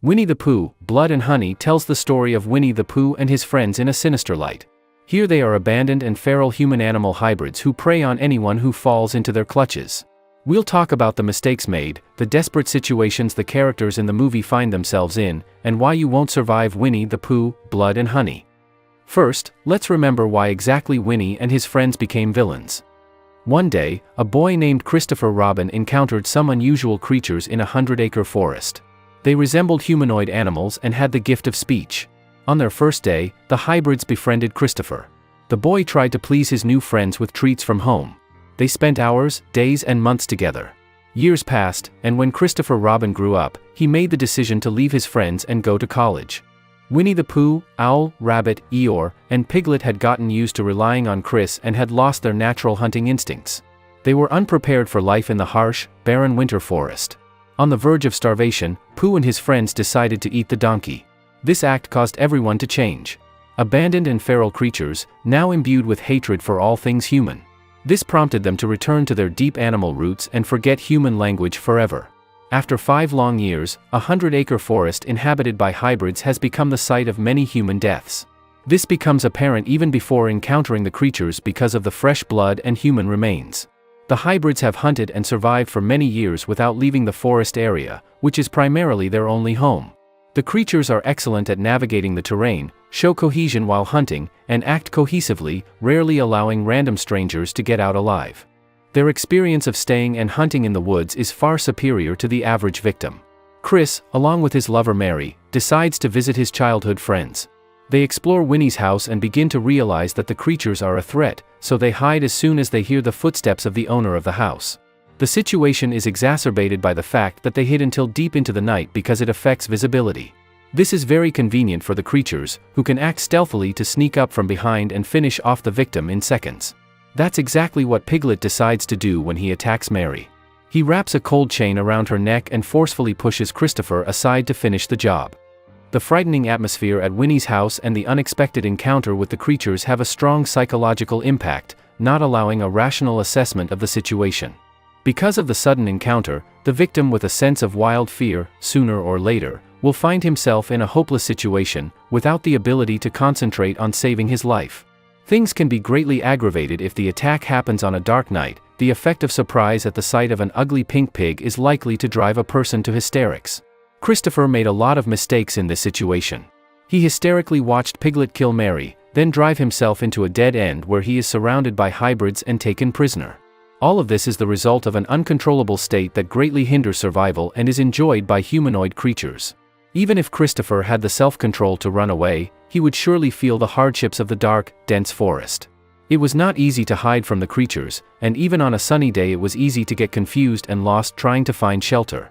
Winnie the Pooh, Blood and Honey tells the story of Winnie the Pooh and his friends in a sinister light. Here they are abandoned and feral human-animal hybrids who prey on anyone who falls into their clutches. We'll talk about the mistakes made, the desperate situations the characters in the movie find themselves in, and why you won't survive Winnie the Pooh, Blood and Honey. First, let's remember why exactly Winnie and his friends became villains. One day, a boy named Christopher Robin encountered some unusual creatures in a 100-acre forest. They resembled humanoid animals and had the gift of speech. On their first day, the hybrids befriended Christopher. The boy tried to please his new friends with treats from home. They spent hours, days and months together. Years passed, and when Christopher Robin grew up, he made the decision to leave his friends and go to college. Winnie the Pooh, Owl, Rabbit, Eeyore, and Piglet had gotten used to relying on Chris and had lost their natural hunting instincts. They were unprepared for life in the harsh, barren winter forest. On the verge of starvation, Pooh and his friends decided to eat the donkey. This act caused everyone to change. Abandoned and feral creatures, now imbued with hatred for all things human. This prompted them to return to their deep animal roots and forget human language forever. After 5 long years, a 100-acre forest inhabited by hybrids has become the site of many human deaths. This becomes apparent even before encountering the creatures because of the fresh blood and human remains. The hybrids have hunted and survived for many years without leaving the forest area, which is primarily their only home. The creatures are excellent at navigating the terrain, show cohesion while hunting, and act cohesively, rarely allowing random strangers to get out alive. Their experience of staying and hunting in the woods is far superior to the average victim. Chris, along with his lover Mary, decides to visit his childhood friends. They explore Winnie's house and begin to realize that the creatures are a threat, so they hide as soon as they hear the footsteps of the owner of the house. The situation is exacerbated by the fact that they hid until deep into the night because it affects visibility. This is very convenient for the creatures, who can act stealthily to sneak up from behind and finish off the victim in seconds. That's exactly what Piglet decides to do when he attacks Mary. He wraps a cold chain around her neck and forcefully pushes Christopher aside to finish the job. The frightening atmosphere at Winnie's house and the unexpected encounter with the creatures have a strong psychological impact, not allowing a rational assessment of the situation. Because of the sudden encounter, the victim with a sense of wild fear, sooner or later, will find himself in a hopeless situation, without the ability to concentrate on saving his life. Things can be greatly aggravated if the attack happens on a dark night. The effect of surprise at the sight of an ugly pink pig is likely to drive a person to hysterics. Christopher made a lot of mistakes in this situation. He hysterically watched Piglet kill Mary, then drive himself into a dead end where he is surrounded by hybrids and taken prisoner. All of this is the result of an uncontrollable state that greatly hinders survival and is enjoyed by humanoid creatures. Even if Christopher had the self-control to run away, he would surely feel the hardships of the dark, dense forest. It was not easy to hide from the creatures, and even on a sunny day it was easy to get confused and lost trying to find shelter.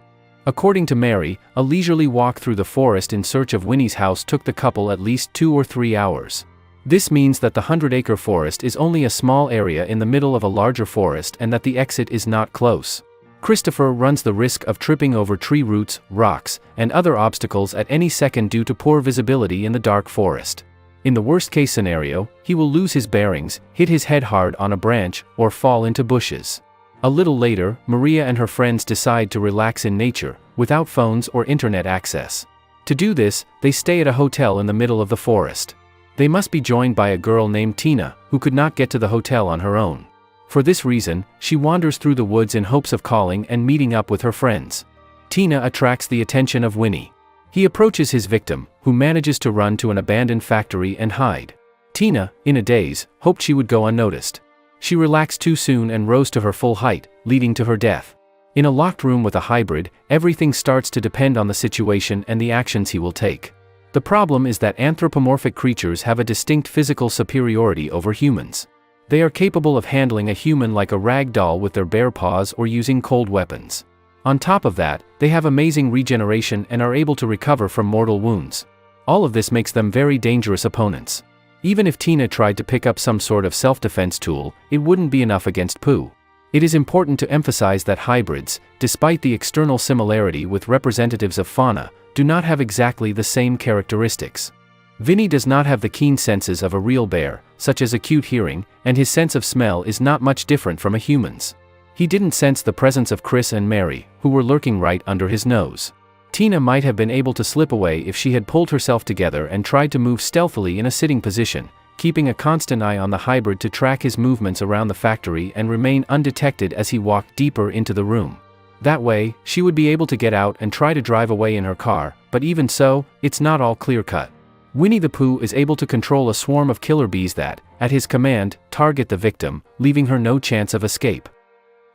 According to Mary, a leisurely walk through the forest in search of Winnie's house took the couple at least 2 or 3 hours. This means that the 100-acre forest is only a small area in the middle of a larger forest and that the exit is not close. Christopher runs the risk of tripping over tree roots, rocks, and other obstacles at any second due to poor visibility in the dark forest. In the worst-case scenario, he will lose his bearings, hit his head hard on a branch, or fall into bushes. A little later, Maria and her friends decide to relax in nature, without phones or internet access. To do this, they stay at a hotel in the middle of the forest. They must be joined by a girl named Tina, who could not get to the hotel on her own. For this reason, she wanders through the woods in hopes of calling and meeting up with her friends. Tina attracts the attention of Winnie. He approaches his victim, who manages to run to an abandoned factory and hide. Tina, in a daze, hoped she would go unnoticed. She relaxed too soon and rose to her full height, leading to her death. In a locked room with a hybrid, everything starts to depend on the situation and the actions he will take. The problem is that anthropomorphic creatures have a distinct physical superiority over humans. They are capable of handling a human like a rag doll with their bare paws or using cold weapons. On top of that, they have amazing regeneration and are able to recover from mortal wounds. All of this makes them very dangerous opponents. Even if Tina tried to pick up some sort of self-defense tool, it wouldn't be enough against Pooh. It is important to emphasize that hybrids, despite the external similarity with representatives of fauna, do not have exactly the same characteristics. Vinny does not have the keen senses of a real bear, such as acute hearing, and his sense of smell is not much different from a human's. He didn't sense the presence of Chris and Mary, who were lurking right under his nose. Tina might have been able to slip away if she had pulled herself together and tried to move stealthily in a sitting position, keeping a constant eye on the hybrid to track his movements around the factory and remain undetected as he walked deeper into the room. That way, she would be able to get out and try to drive away in her car, but even so, it's not all clear-cut. Winnie-the-Pooh is able to control a swarm of killer bees that, at his command, target the victim, leaving her no chance of escape.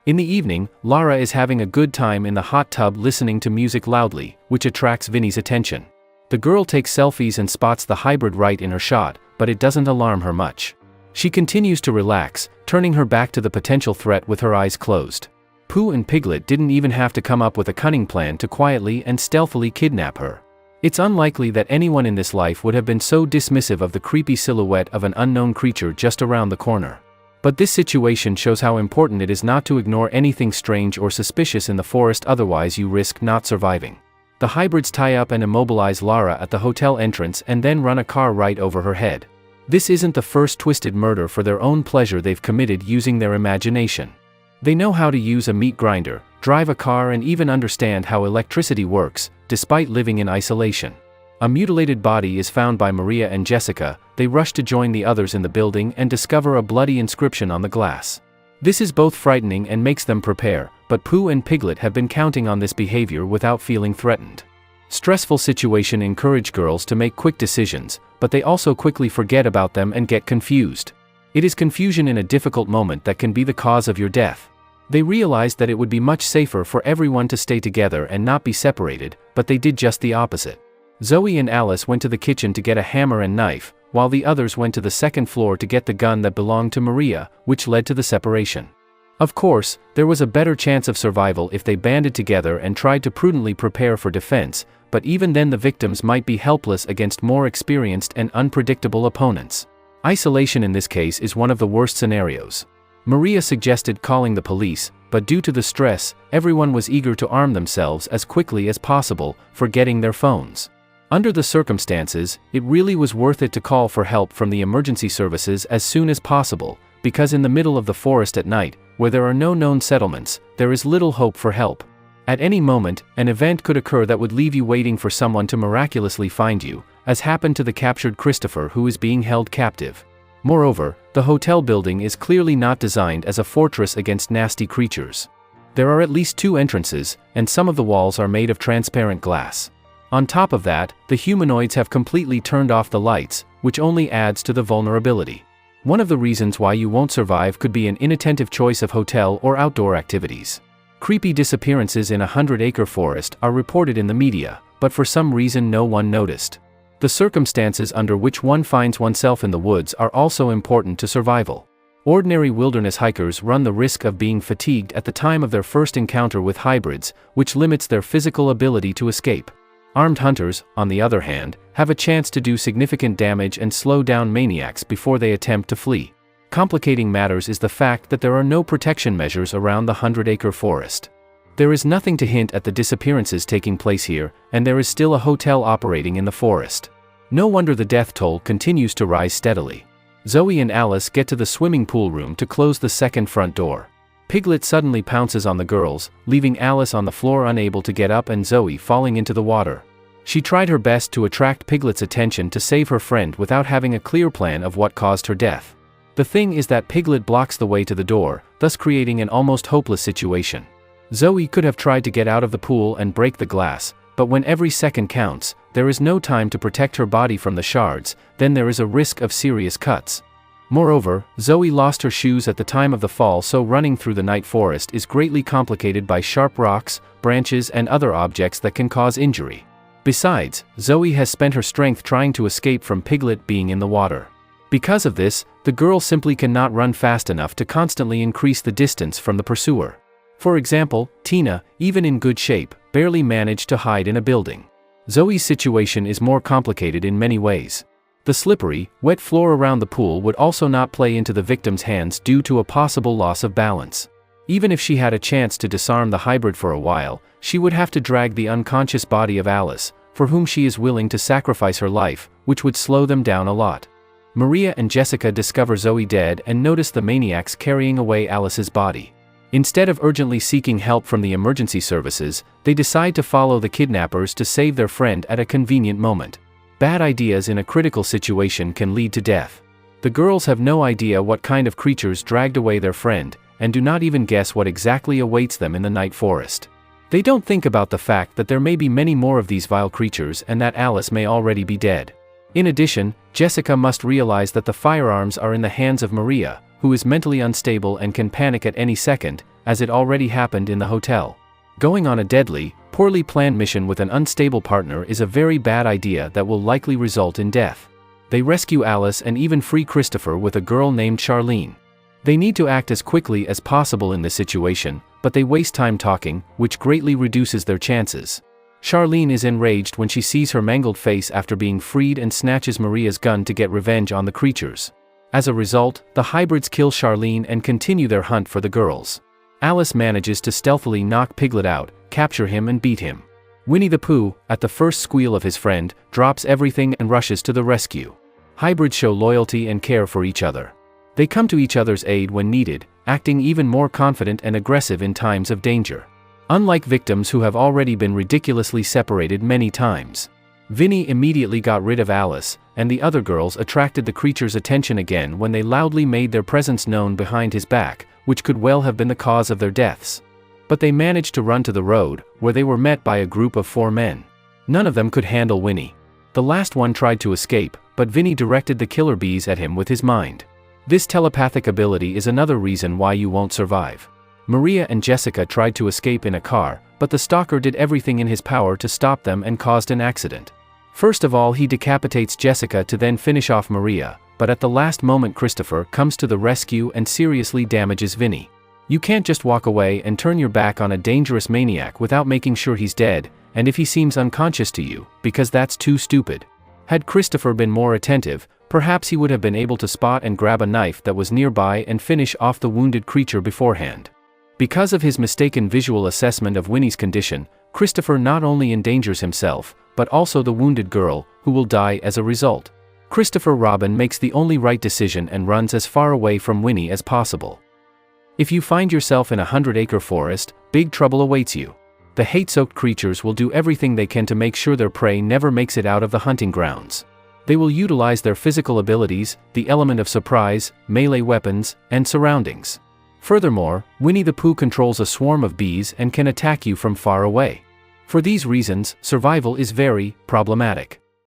In the evening, Lara is having a good time in the hot tub listening to music loudly, which attracts Vinny's attention. The girl takes selfies and spots the hybrid right in her shot, but it doesn't alarm her much. She continues to relax, turning her back to the potential threat with her eyes closed. Pooh and Piglet didn't even have to come up with a cunning plan to quietly and stealthily kidnap her. It's unlikely that anyone in this life would have been so dismissive of the creepy silhouette of an unknown creature just around the corner. But this situation shows how important it is not to ignore anything strange or suspicious in the forest, otherwise you risk not surviving. The hybrids tie up and immobilize Lara at the hotel entrance and then run a car right over her head. This isn't the first twisted murder for their own pleasure they've committed using their imagination. They know how to use a meat grinder, drive a car, and even understand how electricity works, despite living in isolation. A mutilated body is found by Maria and Jessica. They rush to join the others in the building and discover a bloody inscription on the glass. This is both frightening and makes them prepare, but Pooh and Piglet have been counting on this behavior without feeling threatened. Stressful situations encourage girls to make quick decisions, but they also quickly forget about them and get confused. It is confusion in a difficult moment that can be the cause of your death. They realized that it would be much safer for everyone to stay together and not be separated, but they did just the opposite. Zoe and Alice went to the kitchen to get a hammer and knife, while the others went to the second floor to get the gun that belonged to Maria, which led to the separation. Of course, there was a better chance of survival if they banded together and tried to prudently prepare for defense, but even then the victims might be helpless against more experienced and unpredictable opponents. Isolation in this case is one of the worst scenarios. Maria suggested calling the police, but due to the stress, everyone was eager to arm themselves as quickly as possible, forgetting their phones. Under the circumstances, it really was worth it to call for help from the emergency services as soon as possible, because in the middle of the forest at night, where there are no known settlements, there is little hope for help. At any moment, an event could occur that would leave you waiting for someone to miraculously find you, as happened to the captured Christopher who is being held captive. Moreover, the hotel building is clearly not designed as a fortress against nasty creatures. There are at least 2 entrances, and some of the walls are made of transparent glass. On top of that, the humanoids have completely turned off the lights, which only adds to the vulnerability. One of the reasons why you won't survive could be an inattentive choice of hotel or outdoor activities. Creepy disappearances in a 100-acre forest are reported in the media, but for some reason no one noticed. The circumstances under which one finds oneself in the woods are also important to survival. Ordinary wilderness hikers run the risk of being fatigued at the time of their first encounter with hybrids, which limits their physical ability to escape. Armed hunters, on the other hand, have a chance to do significant damage and slow down maniacs before they attempt to flee. Complicating matters is the fact that there are no protection measures around the 100-acre forest. There is nothing to hint at the disappearances taking place here, and there is still a hotel operating in the forest. No wonder the death toll continues to rise steadily. Zoe and Alice get to the swimming pool room to close the second front door. Piglet suddenly pounces on the girls, leaving Alice on the floor unable to get up and Zoe falling into the water. She tried her best to attract Piglet's attention to save her friend without having a clear plan of what caused her death. The thing is that Piglet blocks the way to the door, thus creating an almost hopeless situation. Zoe could have tried to get out of the pool and break the glass, but when every second counts, there is no time to protect her body from the shards, then there is a risk of serious cuts. Moreover, Zoe lost her shoes at the time of the fall, so running through the night forest is greatly complicated by sharp rocks, branches, and other objects that can cause injury. Besides, Zoe has spent her strength trying to escape from Piglet being in the water. Because of this, the girl simply cannot run fast enough to constantly increase the distance from the pursuer. For example, Tina, even in good shape, barely managed to hide in a building. Zoe's situation is more complicated in many ways. The slippery, wet floor around the pool would also not play into the victim's hands due to a possible loss of balance. Even if she had a chance to disarm the hybrid for a while, she would have to drag the unconscious body of Alice, for whom she is willing to sacrifice her life, which would slow them down a lot. Maria and Jessica discover Zoe dead and notice the maniacs carrying away Alice's body. Instead of urgently seeking help from the emergency services, they decide to follow the kidnappers to save their friend at a convenient moment. Bad ideas in a critical situation can lead to death. The girls have no idea what kind of creatures dragged away their friend, and do not even guess what exactly awaits them in the night forest. They don't think about the fact that there may be many more of these vile creatures and that Alice may already be dead. In addition, Jessica must realize that the firearms are in the hands of Maria, who is mentally unstable and can panic at any second, as it already happened in the hotel. Going on a deadly, poorly planned mission with an unstable partner is a very bad idea that will likely result in death. They rescue Alice and even free Christopher with a girl named Charlene. They need to act as quickly as possible in this situation, but they waste time talking, which greatly reduces their chances. Charlene is enraged when she sees her mangled face after being freed and snatches Maria's gun to get revenge on the creatures. As a result, the hybrids kill Charlene and continue their hunt for the girls. Alice manages to stealthily knock Piglet out, capture him and beat him. Winnie-the-Pooh, at the first squeal of his friend, drops everything and rushes to the rescue. Hybrids show loyalty and care for each other. They come to each other's aid when needed, acting even more confident and aggressive in times of danger. Unlike victims who have already been ridiculously separated many times. Vinny immediately got rid of Alice, and the other girls attracted the creature's attention again when they loudly made their presence known behind his back, which could well have been the cause of their deaths. But they managed to run to the road, where they were met by a group of 4 men. None of them could handle Winnie. The last one tried to escape, but Vinny directed the killer bees at him with his mind. This telepathic ability is another reason why you won't survive. Maria and Jessica tried to escape in a car, but the stalker did everything in his power to stop them and caused an accident. First of all, he decapitates Jessica to then finish off Maria, but at the last moment Christopher comes to the rescue and seriously damages Vinny. You can't just walk away and turn your back on a dangerous maniac without making sure he's dead, and if he seems unconscious to you, because that's too stupid. Had Christopher been more attentive, perhaps he would have been able to spot and grab a knife that was nearby and finish off the wounded creature beforehand. Because of his mistaken visual assessment of Winnie's condition, Christopher not only endangers himself, but also the wounded girl, who will die as a result. Christopher Robin makes the only right decision and runs as far away from Winnie as possible. If you find yourself in a 100-acre forest, big trouble awaits you. The hate-soaked creatures will do everything they can to make sure their prey never makes it out of the hunting grounds. They will utilize their physical abilities, the element of surprise, melee weapons, and surroundings. Furthermore, Winnie-the-Pooh controls a swarm of bees and can attack you from far away. For these reasons, survival is very problematic.